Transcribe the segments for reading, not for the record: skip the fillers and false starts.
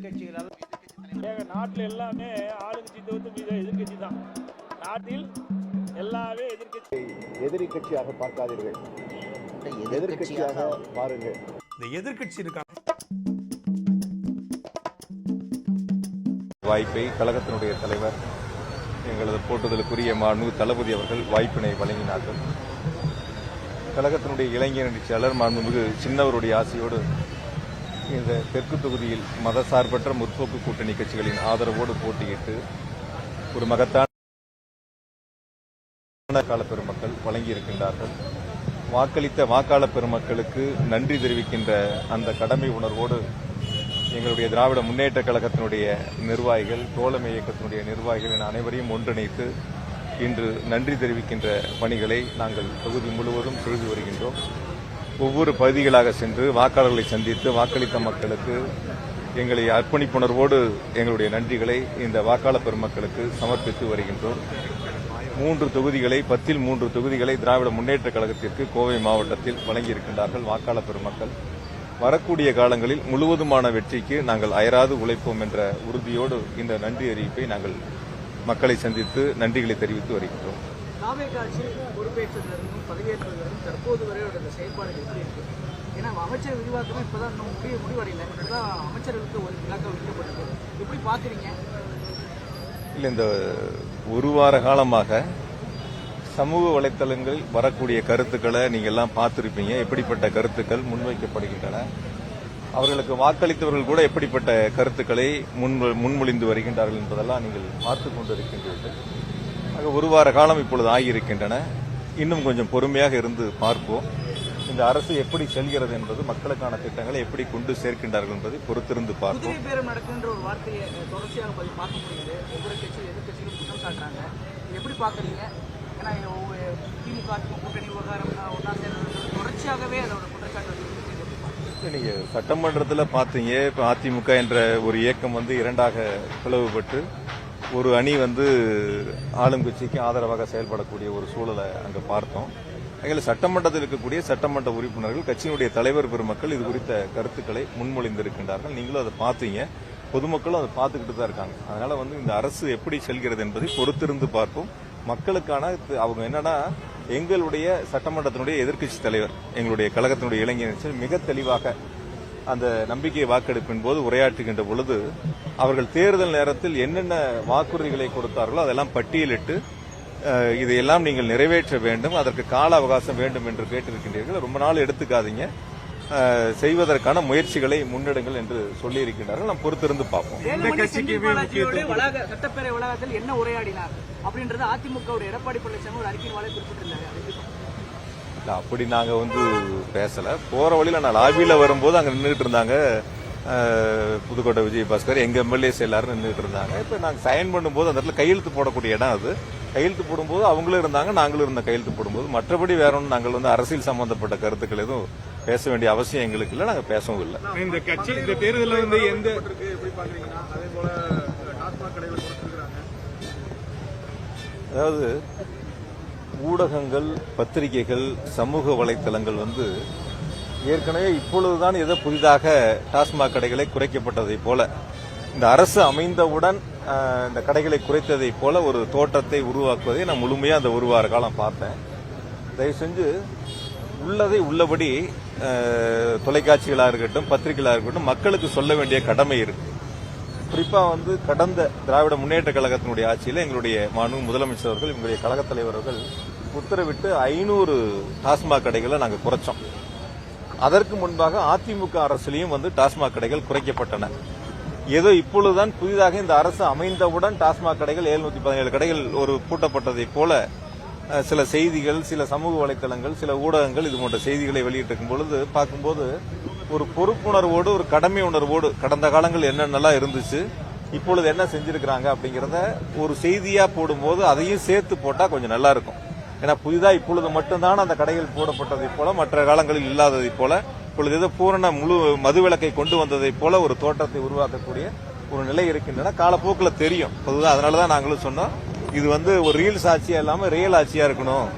எதிர்கட்சிகளால் நாட்டில் எல்லாமே ஆளுங்கட்சி தவிர்த்து எதிர்கட்சி தான். நாட்டில் எல்லாமே எதிரி கட்சியாக பார்க்காதீர்கள், எதிர்கட்சியாக பாருங்கள். இந்த எதிர்கட்சி இருக்காங்க வாய்ப்பை கழகத்தினுடைய தலைவர் எங்களது போற்றுதலுக்குரிய மாண்பு தளபதி அவர்கள் வாய்ப்பினை வழங்கினார்கள். கழகத்தினுடைய இளைஞர் நிகழ்ச்சியாளர் மாண்புமிகு சின்னவருடைய ஆசையோடு இந்த தெற்கு தொகுதியில் மதசார்பற்ற முற்போக்கு கூட்டணி கட்சிகளின் ஆதரவோடு போட்டியிட்டு ஒரு மகத்தான கால பெருமக்கள் வழங்கியிருக்கின்றார்கள். வாக்களித்த வாக்காளர் பெருமக்களுக்கு நன்றி தெரிவிக்கின்ற அந்த கடமை உணர்வோடு எங்களுடைய திராவிட முன்னேற்ற கழகத்தினுடைய நிர்வாகிகள், தோழமை இயக்கத்தினுடைய நிர்வாகிகள் என அனைவரையும் ஒன்றிணைத்து இன்று நன்றி தெரிவிக்கின்ற பணிகளை நாங்கள் தொகுதி முழுவதும் செய்து வருகின்றோம். ஒவ்வொரு பகுதிகளாக சென்று வாக்காளர்களை சந்தித்து வாக்களித்த மக்களுக்கு எங்களை அர்ப்பணிப்புணர்வோடு எங்களுடைய நன்றிகளை இந்த வாக்காளர் பெருமக்களுக்கு சமர்ப்பித்து வருகின்றோம். 3 தொகுதிகளை 10ல் 3 தொகுதிகளை திராவிட முன்னேற்ற கழகத்திற்கு கோவை மாவட்டத்தில் வழங்கியிருக்கின்றார்கள் வாக்காளர் பெருமக்கள். வரக்கூடிய காலங்களில் முழுவதுமான வெற்றிக்கு நாங்கள் அயராது உழைப்போம் என்ற உறுதியோடு இந்த நன்றி அறிவிப்பை நாங்கள் மக்களை சந்தித்து நன்றிகளை தெரிவித்து வருகின்றோம். பொறுப்பேற்றதிலிருந்தும் பதவியேற்றதிலிருந்தும் தற்போது வரையோட செயல்பாடுகள் எப்படி இருக்கு? ஏன்னா அமைச்சர் விரிவாக்கமே இப்பதான் முடிவடையல, இப்பதான் அமைச்சர்களுக்கு ஒரு விளக்கம் விதிக்கப்பட்டது. எப்படி பாக்குறீங்க? இல்லை, இந்த ஒரு வார காலமாக சமூக வலைத்தளங்களில் வரக்கூடிய கருத்துக்களை நீங்க எல்லாம் பார்த்திருப்பீங்க. எப்படிப்பட்ட கருத்துக்கள் முன்வைக்கப்படுகின்றன, அவர்களுக்கு வாக்களித்தவர்கள் கூட எப்படிப்பட்ட கருத்துக்களை முன்மொழிந்து வருகின்றார்கள் என்பதெல்லாம் நீங்கள் பார்த்துக் கொண்டிருக்கின்றீர்கள். ஒரு வார காலம் இப்பொழுது ஆகியிருக்கின்றன. இன்னும் கொஞ்சம் பொறுமையாக இருந்து பார்ப்போம். இந்த அரசு எப்படி செல்கிறது என்பது, மக்களுக்கான திட்டங்களை எப்படி கொண்டு சேர்க்கின்றார்கள் என்பதை பொறுத்திருந்து பார்ப்போம். நடக்கின்ற ஒரு வார்த்தையை தொடர்ச்சியாக பார்க்க முடியுது. ஒவ்வொரு கட்சியும் எதிர்கட்சிகளும் குற்றம் சாட்டுறாங்க. எப்படி பாக்குறீங்க? ஏன்னா திமுக கூட்டணி விவகாரம் ஒன்னா சேர்ந்து தொடர்ச்சியாகவே அதோட குற்றச்சாட்டு நீங்க சட்டமன்றத்தில் பார்த்தீங்க. இப்ப அதிமுக என்ற ஒரு இயக்கம் இரண்டாக பிளவுபட்டு ஒரு அணி ஆளும் கட்சிக்கு ஆதரவாக செயல்படக்கூடிய ஒரு சூழலை அங்கு பார்த்தோம். அதில் சட்டமன்றத்தில் இருக்கக்கூடிய சட்டமன்ற உறுப்பினர்கள், கட்சியினுடைய தலைவர் பெருமக்கள் இது குறித்த கருத்துக்களை முன்மொழிந்திருக்கின்றார்கள். நீங்களும் அதை பார்த்தீங்க, பொதுமக்களும் அதை பார்த்துக்கிட்டு தான் இருக்காங்க. அதனால இந்த அரசு எப்படி செல்கிறது என்பதை பொறுத்திருந்து பார்ப்போம். மக்களுக்கான அவங்க என்னன்னா, எங்களுடைய சட்டமன்றத்தினுடைய எதிர்க்கட்சி தலைவர், எங்களுடைய கழகத்தினுடைய இளைஞர் மிக தெளிவாக அந்த நம்பிக்கை வாக்கெடுப்பின் போது உரையாற்றுகின்ற பொழுது அவர்கள் தேர்தல் நேரத்தில் என்னென்ன வாக்குறுதிகளை கொடுத்தார்களோ அதெல்லாம் பட்டியலிட்டு இதையெல்லாம் நீங்கள் நிறைவேற்ற வேண்டும், அதற்கு கால அவகாசம் வேண்டும் என்று கேட்டிருக்கின்றீர்கள். ரொம்ப நாள் எடுத்துக்காதீங்க, செய்வதற்கான முயற்சிகளை முன்னெடுங்கள் என்று சொல்லியிருக்கிறார்கள். நாம் பொறுத்திருந்து பார்ப்போம். சட்டப்பேரவை வளாகத்தில் என்ன உரையாடினார் அப்படின்றது அதிமுக எடப்பாடி பழனிசாமி ஒரு அறிக்கையின் குறிப்பிட்டிருந்தார். அப்படி நாங்க பேசல. போற வழியில நான் லாபியில வரும்போது அங்க நின்றுட்டு இருந்தாங்க புதுக்கோட்டை விஜயபாஸ்கர், எங்க எம்எல்ஏஸ் எல்லாரும் நின்றுட்டு இருந்தாங்க. இப்ப நாங்க சைன் பண்ணும்போது அந்த இடத்துல கையெழுத்து போடக்கூடிய இடம் அது. கையெழுத்து போடும்போது அவங்களும் இருந்தாங்க, நாங்களும் இருந்த கையெழுத்து போடும்போது. மற்றபடி வேற ஒன்றும் நாங்கள் அரசியல் சம்பந்தப்பட்ட கருத்துக்கள் எதுவும் பேச வேண்டிய அவசியம் எங்களுக்கு இல்லை, நாங்க பேசவும் இல்லை. இந்த கட்சி இந்த தேர்தலில் எந்த அதாவது ஊடகங்கள், பத்திரிகைகள், சமூக வலைத்தளங்கள் ஏற்கனவே இப்பொழுதுதான் ஏதோ புதிதாக டாஸ்மாக் கடைகளை குறைக்கப்பட்டதை போல, இந்த அரசு அமைந்தவுடன் இந்த கடைகளை குறைத்ததை போல ஒரு தோற்றத்தை உருவாக்குவதை நான் முழுமையா அந்த ஒரு வார காலம் பார்த்தேன். தயவு செஞ்சு உள்ளதை உள்ளபடி தொலைக்காட்சிகளாக இருக்கட்டும், பத்திரிகைகளாக இருக்கட்டும், மக்களுக்கு சொல்ல வேண்டிய கடமை இருக்கு. குறிப்பா கடந்த திராவிட முன்னேற்ற கழகத்தினுடைய ஆட்சியில் எங்களுடைய மாண்பு முதலமைச்சர் அவர்கள், எங்களுடைய கழக தலைவர்கள் உத்தரவிட்டு 500 டாஸ்மாக் கடைகளை நாங்கள் குறைச்சோம். அதற்கு முன்பாக அதிமுக அரசிலையும் டாஸ்மாக் கடைகள் குறைக்கப்பட்டன. ஏதோ இப்பொழுதுதான் புதிதாக இந்த அரசு அமைந்தவுடன் டாஸ்மாக் கடைகள் 717 கடைகள் ஒரு பூட்டப்பட்டதை போல சில செய்திகள், சில சமூக வலைத்தளங்கள், சில ஊடகங்கள் இது போன்ற செய்திகளை வெளியிட்டிருக்கும் பொழுது பார்க்கும்போது ஒரு பொறுப்புணர்வோடு, ஒரு கடமை உணர்வோடு கடந்த காலங்கள் என்னென்னலாம் இருந்துச்சு, இப்பொழுது என்ன செஞ்சிருக்கிறாங்க அப்படிங்கறத ஒரு செய்தியா போடும்போது அதையும் சேர்த்து போட்டா கொஞ்சம் நல்லா இருக்கும். ஏன்னா புதிதா இப்பொழுது மட்டும்தான் அந்த கடைகள் போடப்பட்டதை போல, மற்ற காலங்களில் இல்லாததை போல, இப்பொழுது ஏதோ பூரண முழு மதுவிலக்கை கொண்டு வந்ததை போல ஒரு தோற்றத்தை உருவாக்கக்கூடிய ஒரு நிலை இருக்கின்றன. காலப்போக்கில் தெரியும். பொதுவாக அதனாலதான் நாங்களும் சொன்னோம், இது ஒரு ரீல்ஸ் ஆட்சியா இல்லாம ரியல் ஆட்சியா இருக்கணும்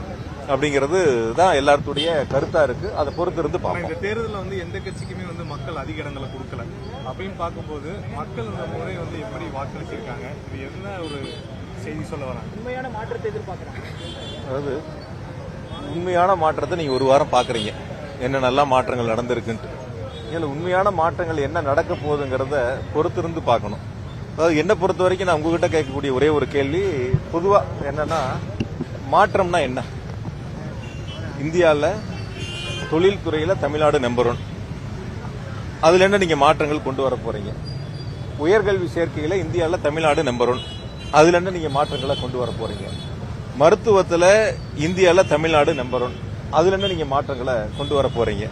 அப்படிங்கிறது தான் எல்லாருடைய கருத்தா இருக்கு. அதை பொறுத்து இருந்து பார்ப்போம். இந்த தேர்தலில் எந்த கட்சிக்குமே மக்கள் அதிக இடங்களை கொடுக்கல. அப்படின்னு பார்க்கும்போது மக்கள் இந்த முறை வந்து எப்படி வாக்களிச்சிருக்காங்க, இது என்ன ஒரு செய்தி சொல்ல வராங்க? உண்மையான மாற்றத்தை எதிர்பார்க்குறாங்க. அதாவது உண்மையான மாற்றத்தை நீங்கள் ஒரு வாரம் பார்க்குறீங்க, என்ன நல்ல மாற்றங்கள் நடந்திருக்குன்ட்டு. இதில் உண்மையான மாற்றங்கள் என்ன நடக்க போகுதுங்கிறத பொறுத்திருந்து பார்க்கணும். அதாவது என்னை பொறுத்த வரைக்கும் நான் உங்ககிட்ட கேட்கக்கூடிய ஒரே ஒரு கேள்வி பொதுவாக என்னன்னா, மாற்றம்னா என்ன? இந்தியாவில் தொழில்துறையில் தமிழ்நாடு நம்பர் 1. அதில் என்ன நீங்கள் மாற்றங்கள் கொண்டு வர போறீங்க? உயர்கல்வி சேர்க்கையில் இந்தியாவில் தமிழ்நாடு நம்பர் 1. அதில் என்ன நீங்கள் மாற்றங்களை கொண்டு வர போறீங்க? மருத்துவத்தில் இந்தியாவில் தமிழ்நாடு நம்பர் 1. அதில் என்ன நீங்கள் மாற்றங்களை கொண்டு வர போறீங்க?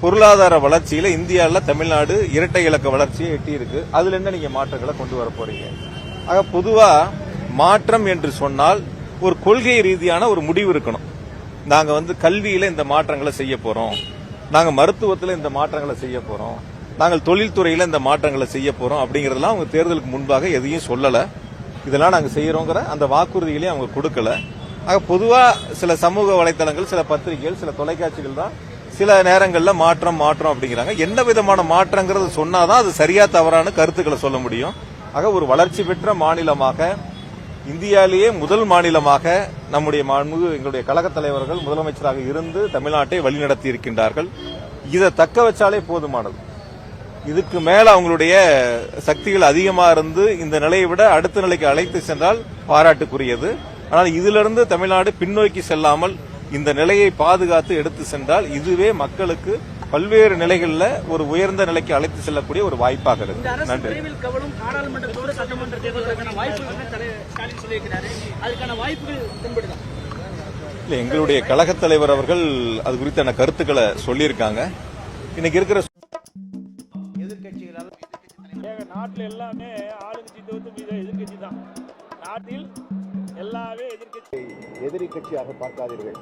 பொருளாதார வளர்ச்சியில் இந்தியாவில் தமிழ்நாடு இரட்டை இலக்க வளர்ச்சியை எட்டியிருக்கு. அதில் என்ன நீங்கள் மாற்றங்களை கொண்டு வர போறீங்க? ஆக பொதுவாக மாற்றம் என்று சொன்னால் ஒரு கொள்கை ரீதியான ஒரு முடிவு இருக்கணும். நாங்கள் வந்து கல்வியில் இந்த மாற்றங்களை செய்ய போறோம், நாங்கள் மருத்துவத்தில் இந்த மாற்றங்களை செய்ய போறோம், நாங்கள் தொழில்துறையில் இந்த மாற்றங்களை செய்ய போறோம் அப்படிங்கறதெல்லாம் அவங்க தேர்தலுக்கு முன்பாக எதையும் சொல்லலை. இதெல்லாம் நாங்கள் செய்யறோங்கிற அந்த வாக்குறுதிகளையும் அவங்க கொடுக்கல. ஆக பொதுவாக சில சமூக வலைத்தளங்கள், சில பத்திரிகைகள், சில தொலைக்காட்சிகள் தான் சில நேரங்களில் மாற்றம் மாற்றம் அப்படிங்கிறாங்க. என்ன விதமான மாற்றங்கிறது சொன்னாதான் அது சரியா தவறான கருத்துக்களை சொல்ல முடியும். ஆக ஒரு வளர்ச்சி பெற்ற மாநிலமாக, இந்தியாவிலேயே முதல் மாநிலமாக நம்முடைய எங்களுடைய கழகத் தலைவர்கள் முதலமைச்சராக இருந்து தமிழ்நாட்டை வழிநடத்தி இருக்கின்றார்கள். இதை தக்க வச்சாலே போதுமானது. இதுக்கு மேல அவங்களுடைய சக்திகள் அதிகமா இருந்து இந்த நிலையை விட அடுத்த நிலைக்கு அழைத்து சென்றால் பாராட்டுக்குரியது. ஆனால் இதிலிருந்து தமிழ்நாடு பின்னோக்கி செல்லாமல் இந்த நிலையை பாதுகாத்து எடுத்து சென்றால் இதுவே மக்களுக்கு பல்வேறு நிலைகளில் ஒரு உயர்ந்த நிலைக்கு அழைத்து செல்லக்கூடிய ஒரு வாய்ப்பாக இருக்கு. நன்றி. இல்ல, எங்களுடைய கழகத் தலைவர் அவர்கள் அது குறித்தான கருத்துக்களை சொல்லியிருக்காங்க. இன்னைக்கு இருக்கிற நாட்டில் எல்லாமே ஆளுங்கட்சி தவிர்த்து எதிர்கட்சி தான். நாட்டில் எல்லாமே எதிரி கட்சியாக பார்க்காதீர்கள்,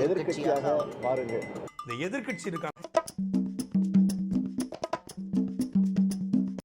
எதிர்கட்சியாக பாருங்கள். இந்த எதிர்க்கட்சி இருக்காங்க